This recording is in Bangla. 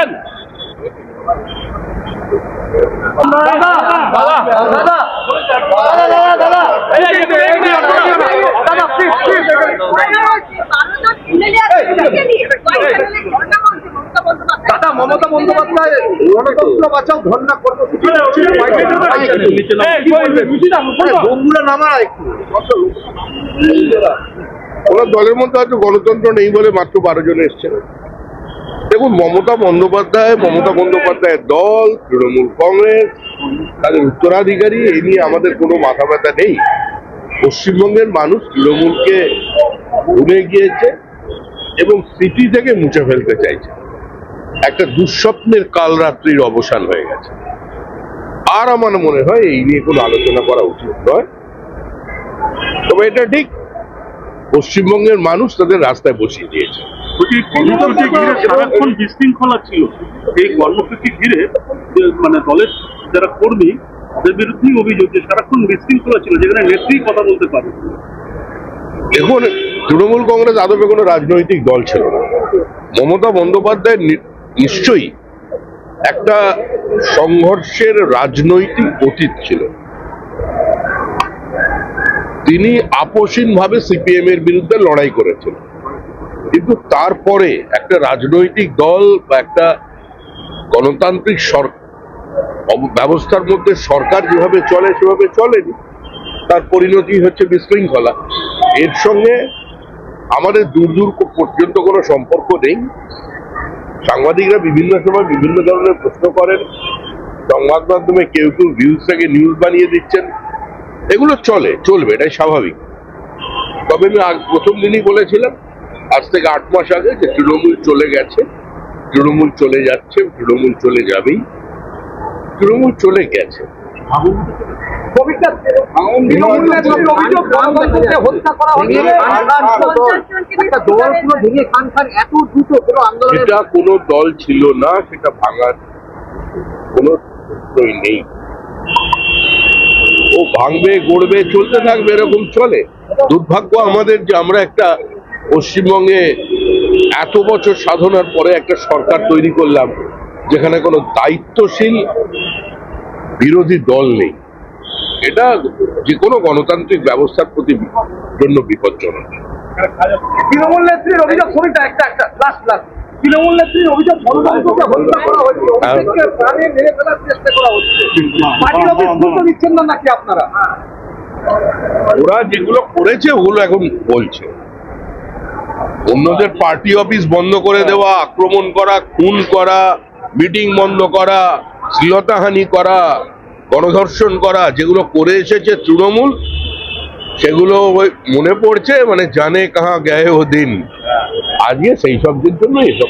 বলবেন? দাদা, মমতা বন্দ্যোপাধ্যায় গণতন্ত্র বাঁচাও ধর্ণা কর্মসূচি বন্ধুরা নামা একটু ওনার দলের মধ্যে হয়তো গণতন্ত্র নেই বলে মাত্র 12 জন এসছেন। দেখুন, মমতা বন্দ্যোপাধ্যায়ের দল, তৃণমূল কংগ্রেস, তাদের উত্তরাধিকারী, এই নিয়ে আমাদের কোনো মাথা ব্যথা নেই। পশ্চিমবঙ্গের মানুষ তৃণমূলকে ভুলে গিয়েছে এবং স্মৃতি থেকে মুছে ফেলতে চাইছে। একটা দুঃস্বপ্নের কালরাত্রির অবসান হয়ে গেছে। আর আমার মনে হয় এই নিয়ে কোনো আলোচনা করা উচিত নয়। তবে এটা ঠিক, পশ্চিমবঙ্গের মানুষ তাদের রাস্তায় বসিয়ে দিয়েছে। কর্মসূচি ঘিরে সারাক্ষণ বিশৃঙ্খলা ছিল। এই কর্মসূচি ঘিরে মানে দলের যারা কর্মী তাদের বিরুদ্ধেই অভিযোগ যে সারাক্ষণ বিশৃঙ্খলা ছিল, যেখানে নেত্রী কথা বলতে পারে। দেখুন, তৃণমূল কংগ্রেস আদপে কোনো রাজনৈতিক দল ছিল না। মমতা বন্দ্যোপাধ্যায় নিশ্চয়ই একটা সংঘর্ষের রাজনৈতিক অতীত ছিল। তিনি আপসহীনভাবে সিপিএম এর বিরুদ্ধে লড়াই করেছেন, কিন্তু তারপরে একটা রাজনৈতিক দল বা একটা গণতান্ত্রিক ব্যবস্থার মধ্যে সরকার যেভাবে চলে সেভাবে চলেনি। তার পরিণতি হচ্ছে বিশৃঙ্খলা। এর সঙ্গে আমাদের দূর দূর পর্যন্ত কোনো সম্পর্ক নেই। সাংবাদিকরা বিভিন্ন সময় বিভিন্ন ধরনের প্রশ্ন করেন, সংবাদ মাধ্যমে কেউ কেউ ভিউজ থেকে নিউজ বানিয়ে দিচ্ছেন। এগুলো চলবে, এটাই স্বাভাবিক। তবে আমি প্রথম দিনই বলেছিলাম, আজ থেকে 8 মাস আগে, যে তৃণমূল চলে গেছে, তৃণমূল চলে যাচ্ছে, তৃণমূল চলে যাবেই, তৃণমূল চলে গেছে। সেটা কোনো দল ছিল না, সেটা ভাঙার কোনো প্রশ্নই নেই। ও ভাঙবে, গড়বে, চলতে থাকবে, এরকম চলে। দুর্ভাগ্য আমাদের যে আমরা একটা পশ্চিমবঙ্গে এত বছর সাধনার পরে একটা সরকার তৈরি করলাম যেখানে কোনো দায়িত্বশীল বিরোধী দল নেই। এটা যে কোনো গণতান্ত্রিক ব্যবস্থার প্রতি জন্য বিপজ্জনক। তৃণমূল নেত্রীর অভিযোগ, তৃণমূল নেত্রীর অভিযোগ গণতন্ত্রকে হত্যা করা হচ্ছে, অভিযোগকে প্রাণে মেরে ফেলার চেষ্টা করা হচ্ছে। পার্টির অফিস খুলতে দিচ্ছেন না নাকি আপনারা? ওরা যেগুলো করেছে ওগুলো এখন বলছে। অন্যদের পার্টি অফিস বন্ধ করে দেওয়া, আক্রমণ করা, খুন করা, মিটিং বন্ধ করা, শ্লীলতাহানি করা, গণধর্ষণ করা, যেগুলো করে এসেছে তৃণমূল, সেগুলো মনে পড়ছে, মানে জানে কাহা গয়ে ও দিন। আজকে সেই সবদের জন্য এসব